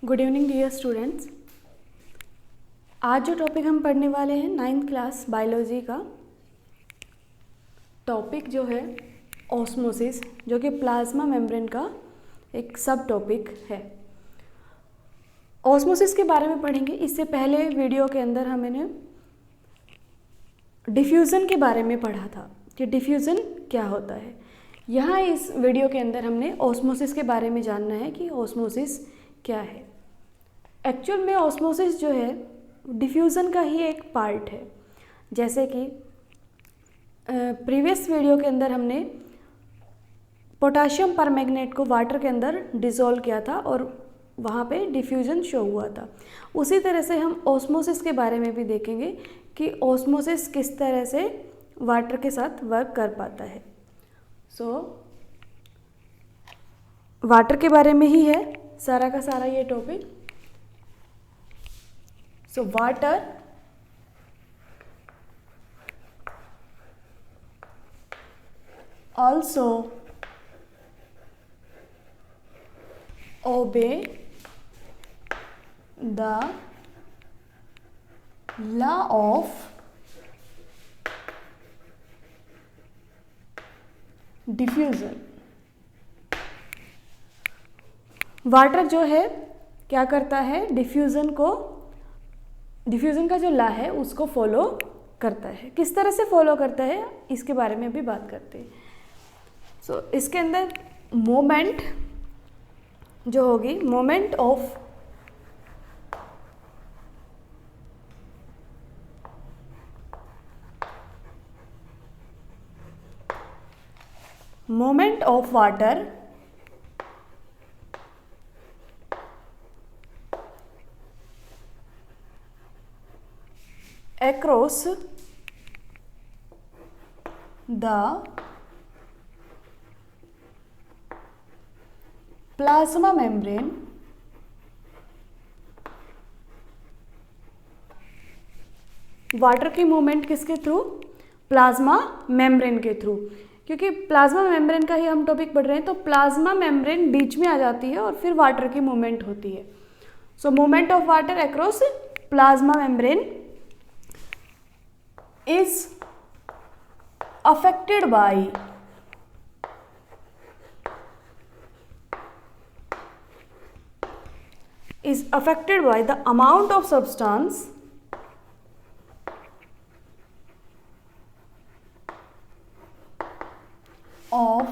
Good evening dear students. आज जो topic हम पढ़ने वाले हैं 9th क्लास बायोलॉजी का टॉपिक जो है ऑस्मोसिस, जो कि प्लाज्मा मेम्ब्रेन का एक सब टॉपिक है। ऑस्मोसिस के बारे में पढ़ेंगे। इससे पहले वीडियो के अंदर हमने डिफ्यूज़न के बारे में पढ़ा था कि डिफ्यूज़न क्या होता है। यहाँ इस वीडियो के अंदर हमने ऑस्मोसिस के बारे में जानना है कि ऑस्मोसिस क्या है। एक्चुअल में ऑस्मोसिस जो है डिफ्यूज़न का ही एक पार्ट है। जैसे कि प्रीवियस वीडियो के अंदर हमने पोटाशियम परमैंगनेट को वाटर के अंदर डिज़ोल्व किया था और वहाँ पे डिफ्यूज़न शो हुआ था। उसी तरह से हम ऑस्मोसिस के बारे में भी देखेंगे कि ऑस्मोसिस किस तरह से वाटर के साथ वर्क कर पाता है। वाटर के बारे में ही है सारा का सारा ये topic. Water also obey the law of diffusion। Water जो है क्या करता है, डिफ्यूज़न का जो लॉ है उसको फॉलो करता है। किस तरह से फॉलो करता है इसके बारे में भी बात करते हैं। इसके अंदर मोमेंट जो होगी, moment of water across the plasma membrane water की मूवमेंट किसके थ्रू, प्लाज्मा मेम्ब्रेन के थ्रू। क्योंकि प्लाज्मा मेम्ब्रेन का ही हम टॉपिक पढ़ रहे हैं, तो प्लाज्मा मेम्ब्रेन बीच में आ जाती है और फिर वाटर की मूवमेंट होती है। Movement of water across plasma membrane is affected by the amount of substance of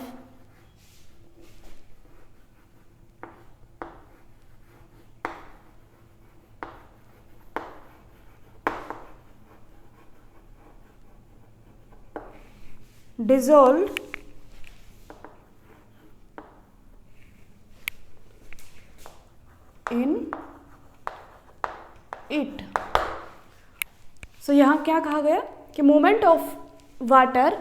dissolved in it। यहाँ क्या कहा गया कि movement of water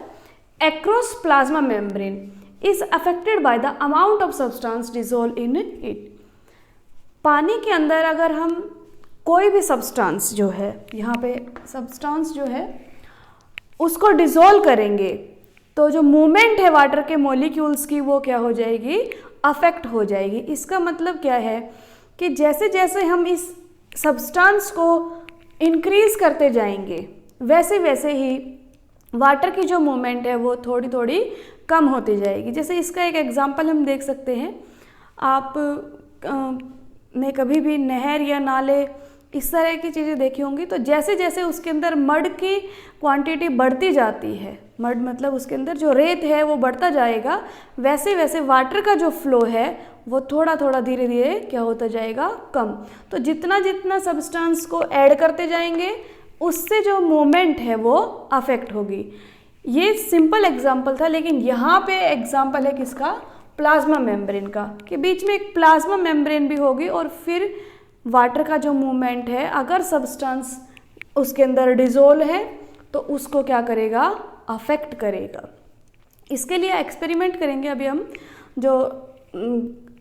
across plasma membrane is affected by the amount of substance dissolved in it। पानी के अंदर अगर हम कोई भी सब्सटेंस जो है, यहाँ पे सब्सटेंस जो है उसको डिसॉल्व करेंगे तो जो मूवमेंट है वाटर के मॉलिक्यूल्स की वो क्या हो जाएगी, अफेक्ट हो जाएगी। इसका मतलब क्या है कि जैसे जैसे हम इस सब्सटेंस को इंक्रीज करते जाएंगे वैसे वैसे ही वाटर की जो मूवमेंट है वो थोड़ी थोड़ी कम होती जाएगी। जैसे इसका एक एग्जांपल हम देख सकते हैं। आप ने कभी भी नहर या नाले इस तरह की चीज़ें देखी होंगी, तो जैसे जैसे उसके अंदर मड की क्वांटिटी बढ़ती जाती है, मड मतलब उसके अंदर जो रेत है वो बढ़ता जाएगा, वैसे वैसे वाटर का जो फ्लो है वो थोड़ा थोड़ा धीरे धीरे क्या होता जाएगा, कम। तो जितना जितना सब्सटेंस को ऐड करते जाएंगे उससे जो मूवमेंट है वो अफेक्ट होगी। ये सिंपल एग्जाम्पल था, लेकिन यहाँ पे एग्जाम्पल है किसका, प्लाज्मा मेम्ब्रेन का, कि बीच में एक प्लाज्मा मेम्ब्रेन भी होगी और फिर वाटर का जो मूवमेंट है अगर सब्सटेंस उसके अंदर डिसॉल्व है तो उसको क्या करेगा, अफेक्ट करेगा। इसके लिए एक्सपेरिमेंट करेंगे। अभी हम जो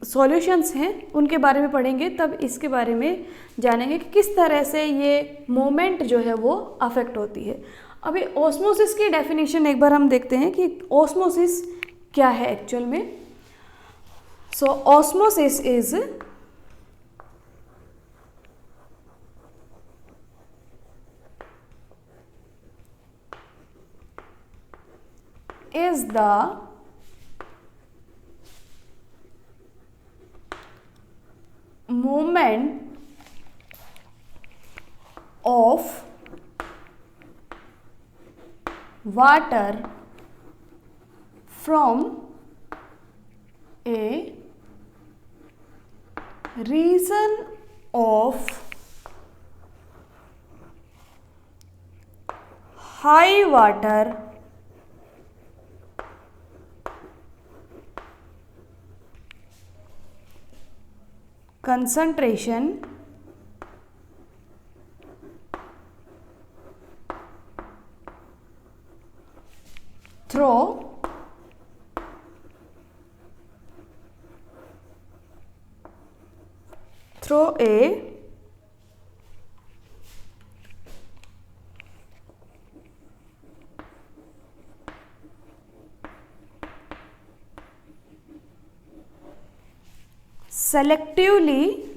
सॉल्यूशंस हैं उनके बारे में पढ़ेंगे, तब इसके बारे में जानेंगे कि किस तरह से ये मोमेंट जो है वो अफेक्ट होती है। अभी ऑस्मोसिस की डेफिनेशन एक बार हम देखते हैं कि ऑस्मोसिस क्या है एक्चुअल में। Osmosis is the movement of water from a region of high water concentration through a selectively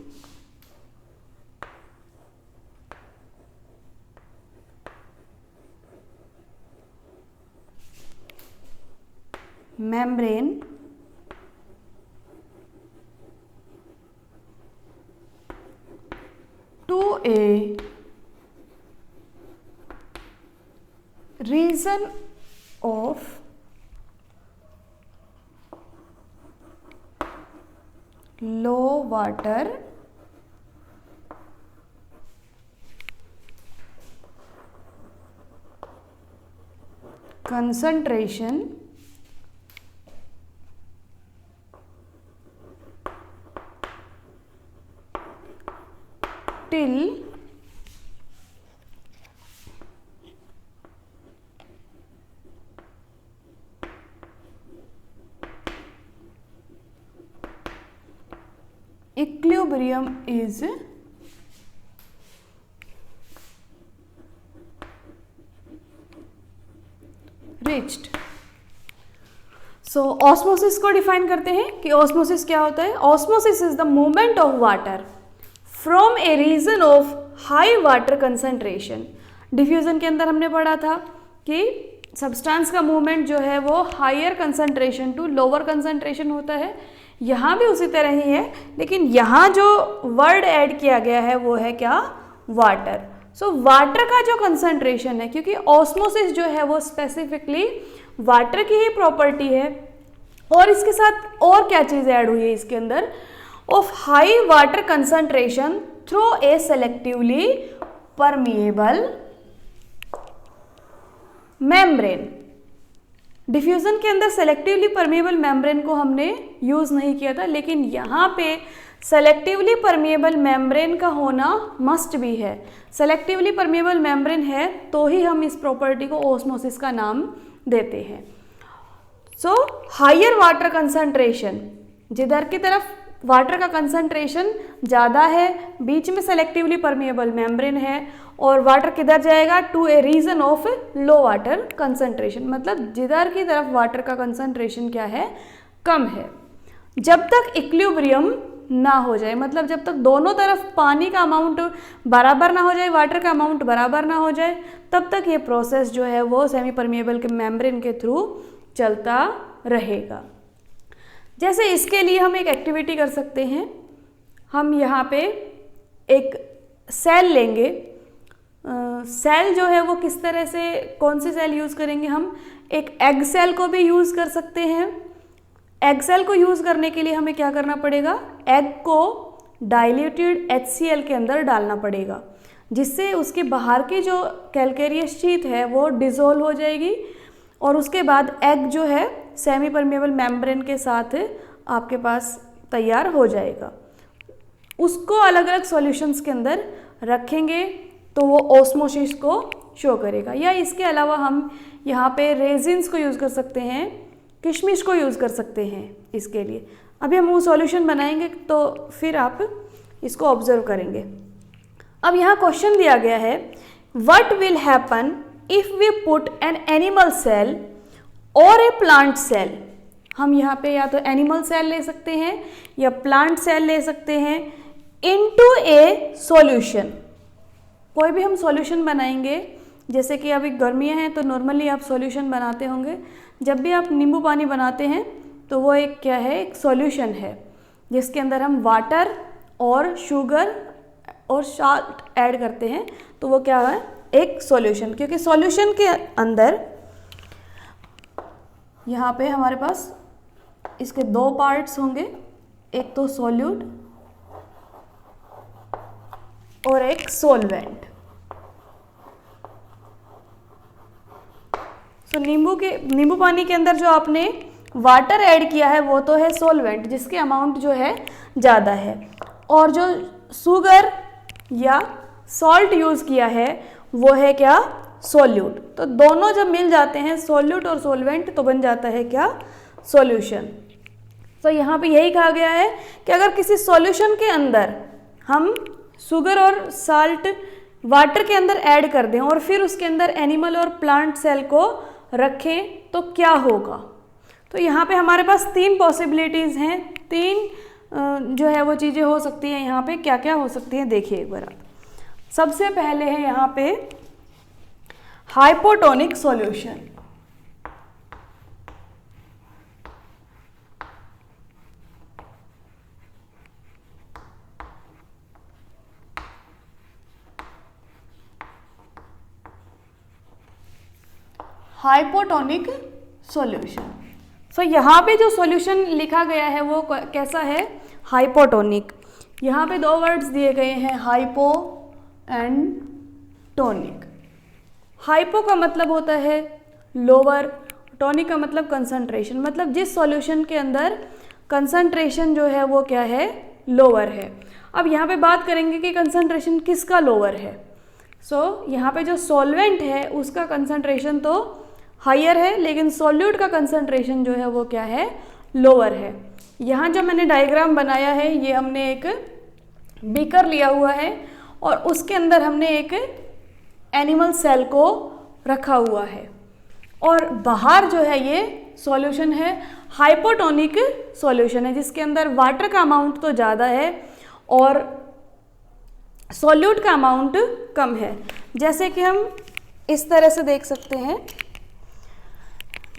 membrane to a region of low water concentration till equilibrium is reached. So osmosis को define करते हैं कि osmosis क्या होता है. Osmosis is the movement of water from a region of high water concentration. Diffusion के अंदर हमने पढ़ा था कि सब्सटेंस का मूवमेंट जो है वो higher concentration to lower concentration होता है. यहाँ भी उसी तरह ही है, लेकिन यहाँ जो वर्ड ऐड किया गया है वो है क्या, वाटर. सो वाटर का जो कंसंट्रेशन है, क्योंकि ऑस्मोसिस जो है वो स्पेसिफिकली वाटर की ही प्रॉपर्टी है, और इसके साथ और क्या चीज़ ऐड हुई है इसके अंदर, of high water concentration through A selectively permeable membrane. Diffusion के अंदर सेलेक्टिवली परमिएबल मेम्ब्रेन को हमने यूज़ नहीं किया था, लेकिन यहाँ पे सेलेक्टिवली परमिएबल मेम्ब्रेन का होना मस्ट भी है. सेलेक्टिवली परमिएबल मेम्ब्रेन है तो ही हम इस प्रॉपर्टी को ऑस्मोसिस का नाम देते हैं. सो हायर वाटर कंसंट्रेशन, जिधर की तरफ वाटर का कंसंट्रेशन ज़्यादा है, बीच में सेलेक्टिवली परमिएबल मेम्ब्रेन है, और वाटर किधर जाएगा, to a region of low water concentration, मतलब जिधर की तरफ वाटर का कंसंट्रेशन क्या है, कम है. जब तक इक्विलिब्रियम ना हो जाए, मतलब जब तक दोनों तरफ पानी का अमाउंट बराबर ना हो जाए, वाटर का अमाउंट बराबर ना हो जाए, तब तक ये प्रोसेस जो है वो सेमी परमिएबल के मेम्ब्रेन के थ्रू चलता रहेगा. जैसे इसके लिए हम एक एक्टिविटी कर सकते हैं. हम यहाँ पे एक सेल लेंगे. सेल जो है वो किस तरह से, कौन सी सेल यूज़ करेंगे, हम एक एग सेल को भी यूज़ कर सकते हैं. एग सेल को यूज़ करने के लिए हमें क्या करना पड़ेगा, एग को डाइल्यूटेड HCl के अंदर डालना पड़ेगा, जिससे उसके बाहर की जो कैल्केरियस शीट है वो डिज़ोल्व हो जाएगी, और उसके बाद एग जो है सेमी परमिएबल मेम्ब्रेन के साथ आपके पास तैयार हो जाएगा. उसको अलग अलग सॉल्यूशंस के अंदर रखेंगे तो वो ऑस्मोसिस को शो करेगा. या इसके अलावा हम यहाँ पे रेजिन्स को यूज़ कर सकते हैं, किशमिश को यूज़ कर सकते हैं इसके लिए. अभी हम वो सॉल्यूशन बनाएंगे तो फिर आप इसको ऑब्जर्व करेंगे. अब यहाँ क्वेश्चन दिया गया है, what will happen if we put an animal cell और ए प्लांट सेल. हम यहाँ पे या तो एनिमल सेल ले सकते हैं या प्लांट सेल ले सकते हैं, इनटू ए सॉल्यूशन. कोई भी हम सॉल्यूशन बनाएंगे जैसे कि अभी गर्मियाँ हैं तो नॉर्मली आप सॉल्यूशन बनाते होंगे। जब भी आप नींबू पानी बनाते हैं तो वो एक क्या है, एक सॉल्यूशन है जिसके अंदर हम वाटर और शुगर और साल्ट ऐड करते हैं, तो वो क्या है, एक सॉल्यूशन। क्योंकि सॉल्यूशन के अंदर यहाँ पे हमारे पास इसके दो पार्ट्स होंगे, एक तो सॉल्यूट और एक सॉल्वेंट। तो नींबू पानी के अंदर जो आपने वाटर ऐड किया है वो तो है सॉल्वेंट, जिसके अमाउंट जो है ज़्यादा है, और जो शुगर या सॉल्ट यूज़ किया है वो है क्या, सॉल्यूट। तो दोनों जब मिल जाते हैं सॉल्यूट और सॉल्वेंट तो बन जाता है क्या, सॉल्यूशन। तो यहाँ पे यही कहा गया है कि अगर किसी सॉल्यूशन के अंदर हम शुगर और साल्ट वाटर के अंदर ऐड कर दें और फिर उसके अंदर एनिमल और प्लांट सेल को रखें तो क्या होगा। तो यहाँ पे हमारे पास तीन पॉसिबिलिटीज़ हैं, तीन जो है वो चीज़ें हो सकती हैं। यहाँ पे क्या क्या हो सकती हैं देखिए एक बार आप। सबसे पहले है यहाँ पे hypotonic solution. Hypotonic solution. So यहाँ पे जो सॉल्यूशन लिखा गया है वो कैसा है, हाइपोटोनिक। यहाँ पे दो वर्ड्स दिए गए हैं, हाइपो एंड टोनिक। हाइपो का मतलब होता है लोअर, टोनिक का मतलब कंसंट्रेशन, मतलब जिस सॉल्यूशन के अंदर कंसंट्रेशन जो है वो क्या है, लोअर है। अब यहाँ पे बात करेंगे कि कंसंट्रेशन किसका लोअर है। यहाँ पे जो सॉल्वेंट है उसका कंसंट्रेशन तो हायर है, लेकिन सॉल्यूट का कंसंट्रेशन जो है वो क्या है, लोअर है। यहाँ जो मैंने डायग्राम बनाया है ये हमने एक बीकर लिया हुआ है और उसके अंदर हमने एक एनिमल सेल को रखा हुआ है और बाहर जो है ये सॉल्यूशन है, हाइपोटोनिक सॉल्यूशन है, जिसके अंदर वाटर का अमाउंट तो ज़्यादा है और सॉल्यूट का अमाउंट कम है। जैसे कि हम इस तरह से देख सकते हैं,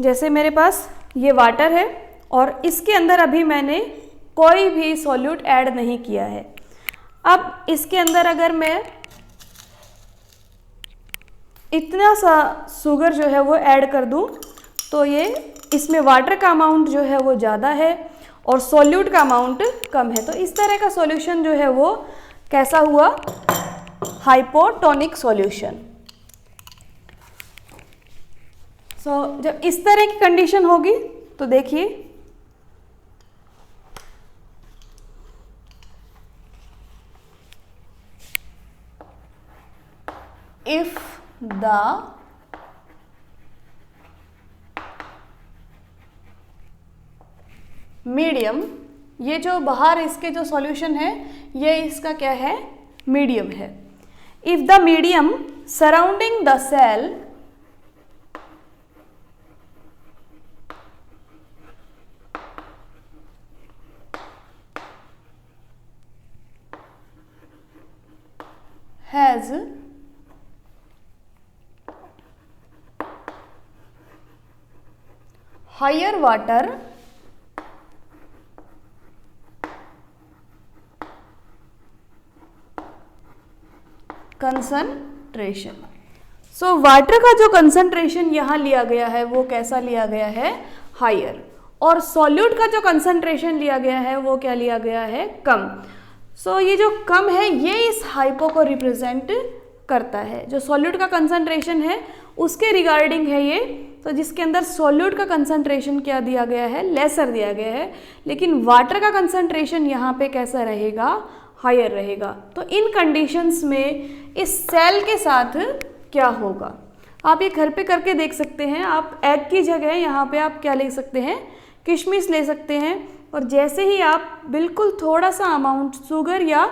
जैसे मेरे पास ये वाटर है और इसके अंदर अभी मैंने कोई भी सॉल्यूट ऐड नहीं किया है। अब इसके अंदर अगर मैं इतना सा शुगर जो है वो ऐड कर दूं तो ये इसमें वाटर का अमाउंट जो है वो ज़्यादा है और सॉल्यूट का अमाउंट कम है। तो इस तरह का सॉल्यूशन जो है वो कैसा हुआ, हाइपोटोनिक सॉल्यूशन। जब इस तरह की कंडीशन होगी तो देखिए इफ द मीडियम, ये जो बाहर इसके जो सॉल्यूशन है ये इसका क्या है, मीडियम है। If the medium surrounding the cell has higher water concentration. Water का जो कंसंट्रेशन यहाँ लिया गया है वो कैसा लिया गया है, हायर, और सॉल्यूट का जो कंसंट्रेशन लिया गया है वो क्या लिया गया है, कम। ये जो कम है ये इस हाइपो को रिप्रेजेंट करता है। जो सॉल्यूट का कंसंट्रेशन है उसके रिगार्डिंग है ये, तो जिसके अंदर सॉल्यूट का कंसंट्रेशन क्या दिया गया है, लेसर दिया गया है, लेकिन वाटर का कंसंट्रेशन यहाँ पे कैसा रहेगा, हायर रहेगा। तो इन कंडीशंस में इस सेल के साथ क्या होगा, आप ये घर पे करके देख सकते हैं। आप एग की जगह यहाँ पे आप क्या ले सकते हैं, किशमिश ले सकते हैं, और जैसे ही आप बिल्कुल थोड़ा सा अमाउंट शुगर या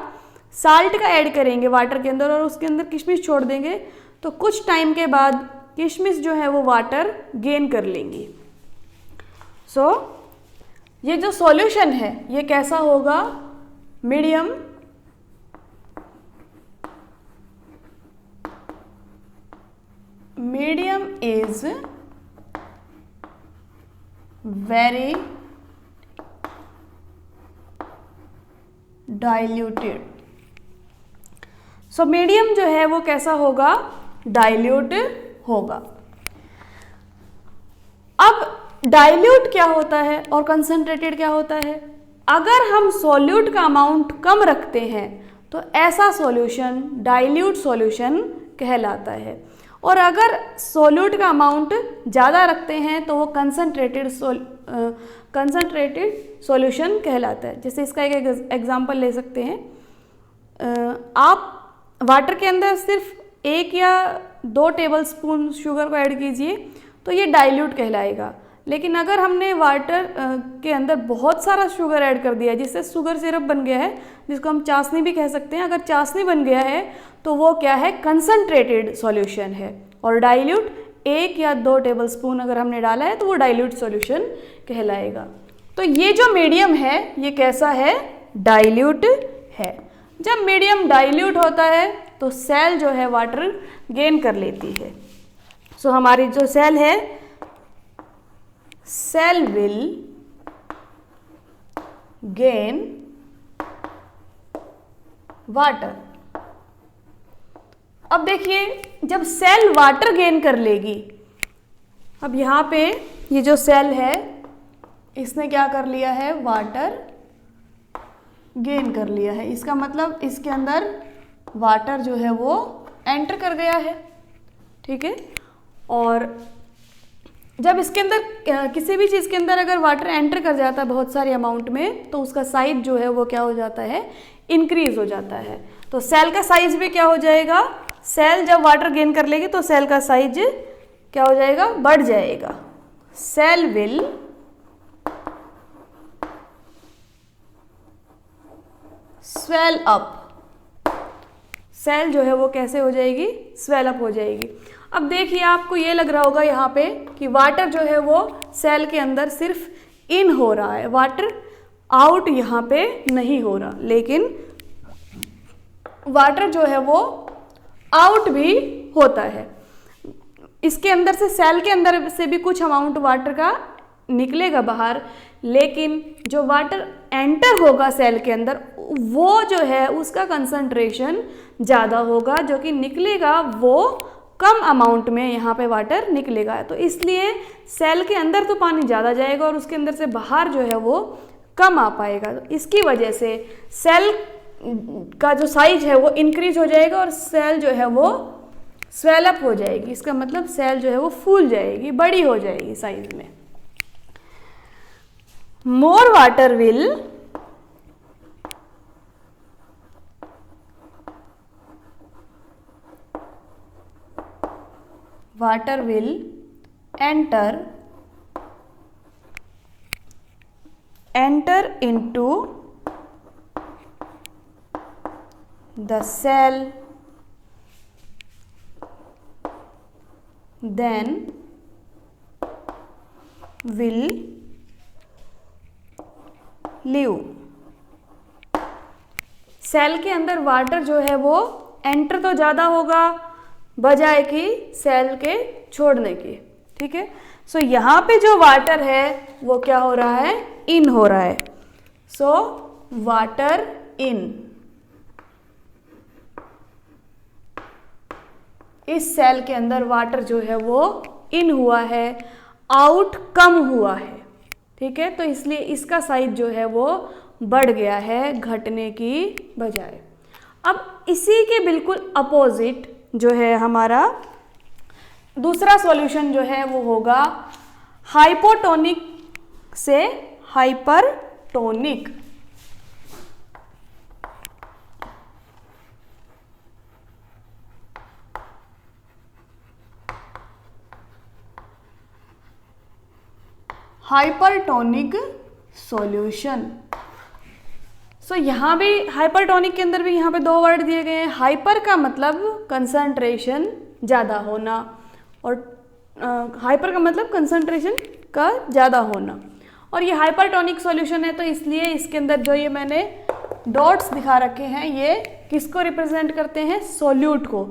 साल्ट का ऐड करेंगे वाटर के अंदर और उसके अंदर किशमिश छोड़ देंगे तो कुछ टाइम के बाद किशमिश जो है वो वाटर गेन कर लेंगी। ये जो सॉल्यूशन है ये कैसा होगा, medium medium is very diluted. So medium जो है वो कैसा होगा, डाइल्यूट होगा। अब डाइल्यूट क्या होता है और कंसंट्रेटेड क्या होता है? अगर हम सॉल्यूट का अमाउंट कम रखते हैं तो ऐसा सॉल्यूशन डाइल्यूट सॉल्यूशन कहलाता है, और अगर सॉल्यूट का अमाउंट ज़्यादा रखते हैं तो वो कंसंट्रेटेड सॉल्यूशन कहलाता है। जैसे इसका एक एग्जांपल ले सकते हैं, आप वाटर के अंदर सिर्फ 1 या 2 टेबलस्पून शुगर को ऐड कीजिए तो ये डाइल्यूट कहलाएगा। लेकिन अगर हमने वाटर के अंदर बहुत सारा शुगर ऐड कर दिया जिससे शुगर सिरप बन गया है, जिसको हम चाशनी भी कह सकते हैं, अगर चाशनी बन गया है तो वो क्या है, कंसंट्रेटेड सॉल्यूशन है। और डाइल्यूट 1 या 2 टेबलस्पून अगर हमने डाला है तो वो डाइल्यूट सॉल्यूशन कहलाएगा। तो ये जो मीडियम है ये कैसा है, डाइल्यूट है। जब मीडियम डाइल्यूट होता है तो सेल जो है वाटर गेन कर लेती है। सो हमारी जो सेल है, सेल विल गेन वाटर। अब देखिए जब सेल वाटर गेन कर लेगी, अब यहाँ पे ये जो सेल है इसने क्या कर लिया है, वाटर गेन कर लिया है। इसका मतलब इसके अंदर वाटर जो है वो एंटर कर गया है, ठीक है। और जब इसके अंदर किसी भी चीज़ के अंदर अगर वाटर एंटर कर जाता है बहुत सारे अमाउंट में तो उसका साइज जो है वो क्या हो जाता है, इंक्रीज हो जाता है। तो सेल का साइज भी क्या हो जाएगा, सेल जब वाटर गेन कर लेगी तो सेल का साइज क्या हो जाएगा, बढ़ जाएगा। Cell will swell up. Cell जो है वो कैसे हो जाएगी, स्वेल अप हो जाएगी। अब देखिए आपको ये लग रहा होगा यहाँ पे कि वाटर जो है वो सेल के अंदर सिर्फ इन हो रहा है, वाटर आउट यहाँ पे नहीं हो रहा, लेकिन वाटर जो है वो आउट भी होता है। इसके अंदर से, सेल के अंदर से भी कुछ अमाउंट वाटर का निकलेगा बाहर, लेकिन जो वाटर एंटर होगा सेल के अंदर वो जो है उसका कंसंट्रेशन ज़्यादा होगा, जो कि निकलेगा वो कम अमाउंट में यहाँ पे वाटर निकलेगा। तो इसलिए सेल के अंदर तो पानी ज़्यादा जाएगा और उसके अंदर से बाहर जो है वो कम आ पाएगा। तो इसकी वजह से सेल का जो साइज है वो इंक्रीज हो जाएगा और सेल जो है वो स्वेल अप हो जाएगी। इसका मतलब सेल जो है वो फूल जाएगी, बड़ी हो जाएगी साइज में। More water will enter into the cell, then will live। Cell के अंदर वाटर जो है वो एंटर तो ज़्यादा होगा बजाय कि सेल के छोड़ने की, ठीक है। सो यहाँ पे जो वाटर है वो क्या हो रहा है, इन हो रहा है। सो वाटर इन, इस सेल के अंदर वाटर जो है वो इन हुआ है, आउट कम हुआ है, ठीक है। तो इसलिए इसका साइज जो है वो बढ़ गया है घटने की बजाय। अब इसी के बिल्कुल अपोजिट जो है हमारा दूसरा सॉल्यूशन जो है वो होगा हाइपोटोनिक से हाइपरटोनिक। Hypertonic solution. सो यहाँ भी हाइपरटोनिक के अंदर भी यहाँ पे 2 वर्ड दिए गए हैं। हाइपर का मतलब कंसंट्रेशन ज़्यादा होना और हाइपर का मतलब कंसंट्रेशन का ज़्यादा होना। और ये हाइपरटोनिक सॉल्यूशन है तो इसलिए इसके अंदर जो ये मैंने डॉट्स दिखा रखे हैं ये किसको रिप्रेजेंट करते हैं, सोल्यूट को।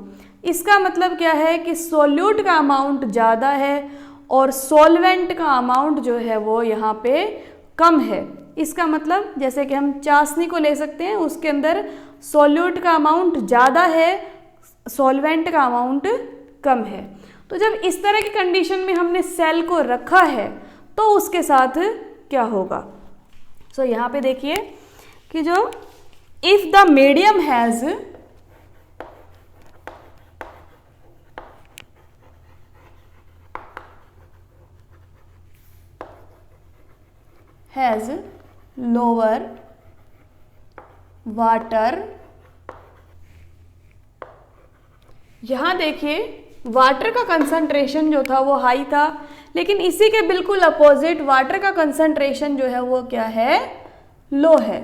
इसका मतलब क्या है कि सोल्यूट का अमाउंट ज़्यादा है और सॉल्वेंट का अमाउंट जो है वो यहाँ पे कम है। इसका मतलब जैसे कि हम चाशनी को ले सकते हैं, उसके अंदर सोल्यूट का अमाउंट ज़्यादा है, सॉल्वेंट का अमाउंट कम है। तो जब इस तरह की कंडीशन में हमने सेल को रखा है तो उसके साथ क्या होगा। सो यहाँ पे देखिए कि जो if the medium has lower water, यहाँ देखिए वाटर का कंसंट्रेशन जो था वो हाई था, लेकिन इसी के बिल्कुल अपोजिट वाटर का कंसंट्रेशन जो है वो क्या है, लो है।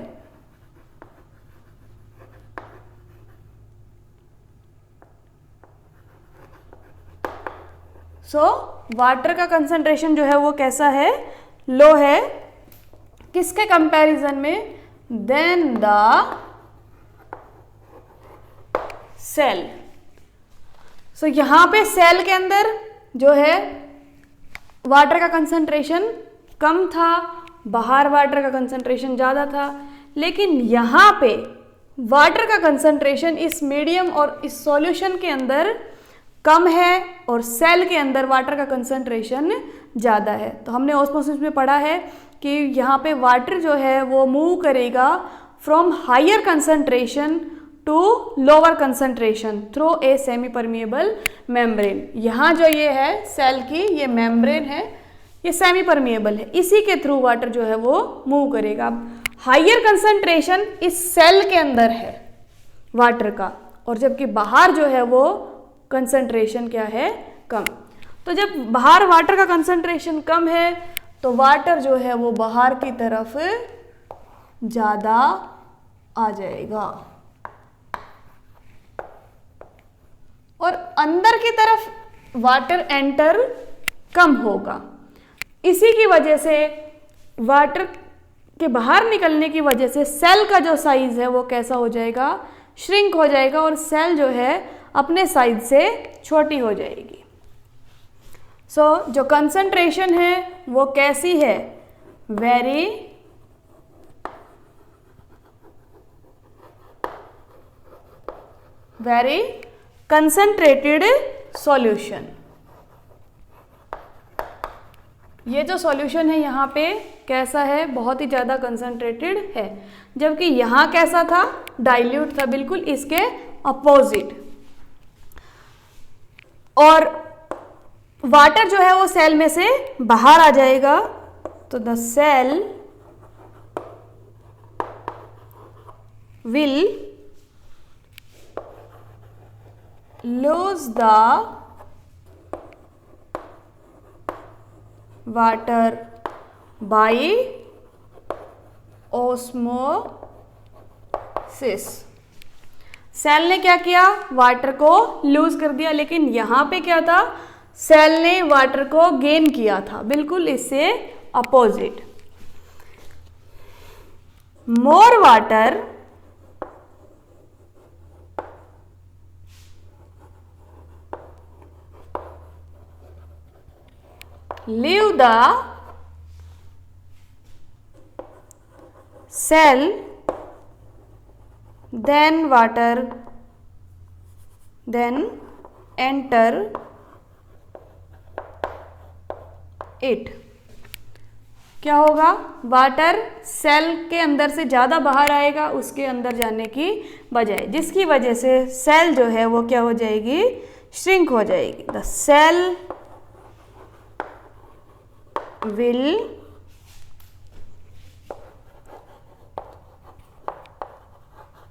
सो वाटर का कंसंट्रेशन जो है वो कैसा है, लो है। किसके कंपैरिजन में, देन द सेल। सो यहाँ पे सेल के अंदर जो है वाटर का कंसंट्रेशन कम था, बाहर वाटर का कंसंट्रेशन ज़्यादा था, लेकिन यहाँ पे वाटर का कंसंट्रेशन इस मीडियम और इस सॉल्यूशन के अंदर कम है और सेल के अंदर वाटर का कंसंट्रेशन ज़्यादा है। तो हमने ऑस्मोसिस में पढ़ा है कि यहाँ पे वाटर जो है वो मूव करेगा from higher concentration to lower concentration through a semi permeable membrane. यहाँ जो ये है सेल की ये मेम्ब्रेन है, ये सेमी परमिएबल है, इसी के थ्रू वाटर जो है वो मूव करेगा। अब हायर कंसंट्रेशन इस सेल के अंदर है वाटर का, और जबकि बाहर जो है वो कंसंट्रेशन क्या है, कम। तो जब बाहर वाटर का कंसंट्रेशन कम है तो वाटर जो है वो बाहर की तरफ ज़्यादा आ जाएगा और अंदर की तरफ वाटर एंटर कम होगा। इसी की वजह से वाटर के बाहर निकलने की वजह से सेल का जो साइज है वो कैसा हो जाएगा, श्रिंक हो जाएगा और सेल जो है अपने साइज से छोटी हो जाएगी। सो जो कंसंट्रेशन है वो कैसी है, वेरी कंसंट्रेटेड सॉल्यूशन। ये जो सॉल्यूशन है यहाँ पे कैसा है, बहुत ही ज़्यादा कंसंट्रेटेड है, जबकि यहाँ कैसा था, डाइल्यूट था, बिल्कुल इसके अपोजिट। और वाटर जो है वो सेल में से बाहर आ जाएगा, तो the cell will lose the water by osmosis। Cell ने क्या किया, वाटर को लूज कर दिया, लेकिन यहाँ पे क्या था, सेल ने वाटर को गेन किया था, बिल्कुल इससे opposite. More water leave the cell, then water then enter it। क्या होगा, वाटर सेल के अंदर से ज़्यादा बाहर आएगा उसके अंदर जाने की बजाय, जिसकी वजह से सेल जो है वो क्या हो जाएगी, श्रिंक हो जाएगी। The cell will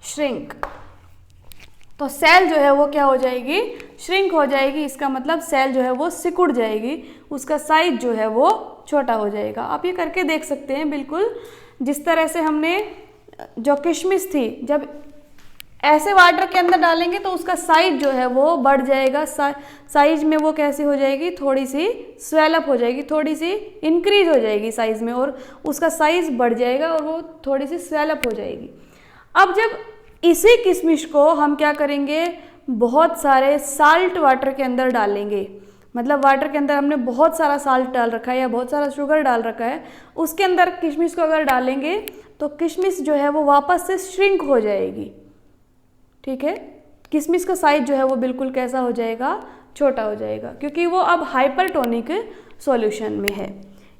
shrink। तो सेल जो है वो क्या हो जाएगी, श्रिंक हो जाएगी। इसका मतलब सेल जो है वो सिकुड़ जाएगी, उसका साइज जो है वो छोटा हो जाएगा। आप ये करके देख सकते हैं, बिल्कुल जिस तरह से हमने जो किशमिश थी जब ऐसे वाटर के अंदर डालेंगे तो उसका साइज जो है वो बढ़ जाएगा, साइज में वो कैसी हो जाएगी, थोड़ी सी स्वेलअप हो जाएगी, थोड़ी सी इंक्रीज हो जाएगी साइज में, और उसका साइज बढ़ जाएगा और वो थोड़ी सी स्वेलअप हो जाएगी। अब जब इसी किशमिश को हम क्या करेंगे, बहुत सारे साल्ट वाटर के अंदर डालेंगे, मतलब वाटर के अंदर हमने बहुत सारा साल्ट डाल रखा है या बहुत सारा शुगर डाल रखा है, उसके अंदर किशमिश को अगर डालेंगे तो किशमिश जो है वो वापस से श्रिंक हो जाएगी। ठीक है, किशमिश का साइज जो है वो बिल्कुल कैसा हो जाएगा, छोटा हो जाएगा, क्योंकि वो अब हाइपरटोनिक सॉल्यूशन में है।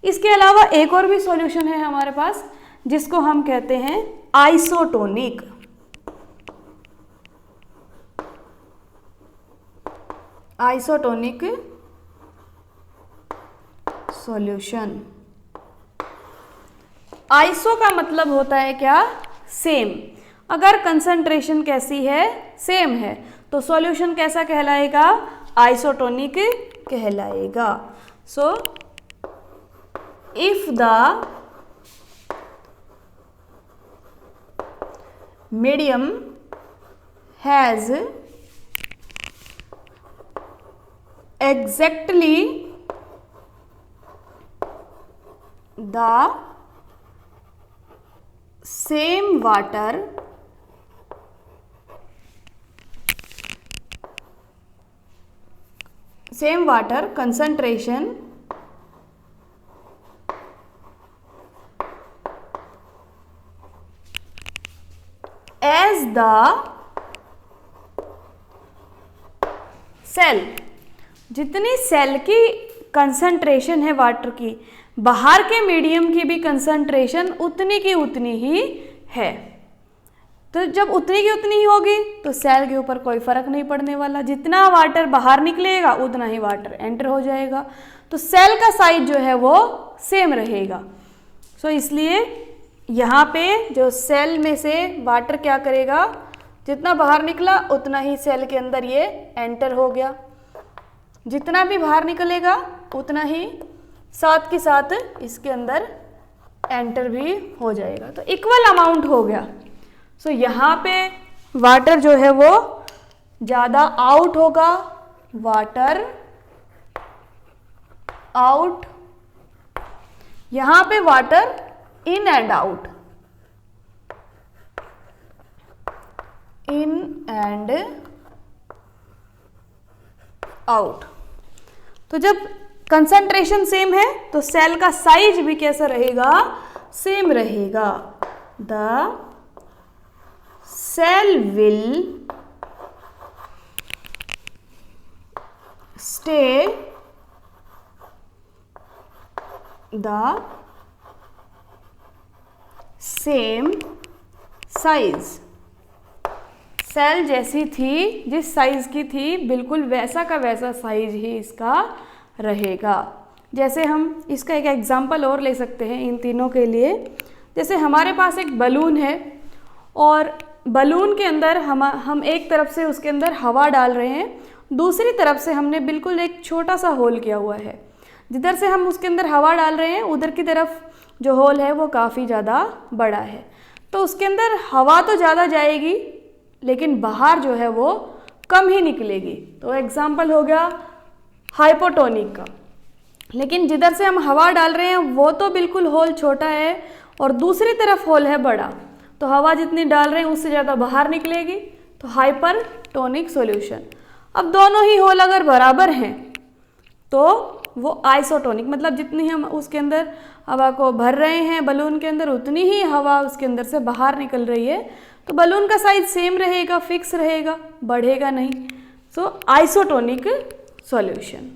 इसके अलावा एक और भी सॉल्यूशन है हमारे पास जिसको हम कहते हैं आइसोटोनिक। Isotonic solution. आइसो का मतलब होता है क्या, सेम। अगर कंसंट्रेशन कैसी है, सेम है, तो सॉल्यूशन कैसा कहलाएगा, आइसोटोनिक कहलाएगा। So if the medium has exactly the same water concentration as the cell, जितनी सेल की कंसंट्रेशन है वाटर की, बाहर के मीडियम की भी कंसंट्रेशन उतनी की उतनी ही है। तो जब उतनी की उतनी ही होगी तो सेल के ऊपर कोई फर्क नहीं पड़ने वाला, जितना वाटर बाहर निकलेगा उतना ही वाटर एंटर हो जाएगा, तो सेल का साइज जो है वो सेम रहेगा। सो इसलिए यहाँ पे जो सेल में से वाटर क्या करेगा, जितना बाहर निकला उतना ही सेल के अंदर ये एंटर हो गया, जितना भी बाहर निकलेगा उतना ही साथ के साथ इसके अंदर एंटर भी हो जाएगा, तो इक्वल अमाउंट हो गया। सो यहाँ पे वाटर जो है वो ज़्यादा आउट होगा, वाटर आउट, यहाँ पे water in and out, in and out. तो जब कंसंट्रेशन सेम है तो सेल का साइज भी कैसा रहेगा, सेम रहेगा। The cell will stay the same size, cell जैसी थी, जिस साइज की थी बिल्कुल वैसा का वैसा साइज ही इसका रहेगा। जैसे हम इसका एक एग्जांपल और ले सकते हैं इन तीनों के लिए। जैसे हमारे पास एक बलून है और बलून के अंदर हम एक तरफ से उसके अंदर हवा डाल रहे हैं, दूसरी तरफ से हमने बिल्कुल एक छोटा सा होल किया हुआ है। जिधर से हम उसके अंदर हवा डाल रहे हैं उधर की तरफ जो होल है वो काफ़ी ज़्यादा बड़ा है, तो उसके अंदर हवा तो ज़्यादा जाएगी लेकिन बाहर जो है वो कम ही निकलेगी। तो एग्जाम्पल हो गया हाइपोटोनिक का। लेकिन जिधर से हम हवा डाल रहे हैं वो तो बिल्कुल होल छोटा है और दूसरी तरफ होल है बड़ा, तो हवा जितनी डाल रहे हैं उससे ज़्यादा बाहर निकलेगी, तो हाइपरटोनिक सॉल्यूशन। अब दोनों ही होल अगर बराबर हैं तो वो आइसोटोनिक, मतलब जितनी हम उसके अंदर हवा को भर रहे हैं बलून के अंदर उतनी ही हवा उसके अंदर से बाहर निकल रही है, तो बलून का साइज सेम रहेगा, फिक्स रहेगा, बढ़ेगा नहीं। सो आइसोटोनिक सॉल्यूशन।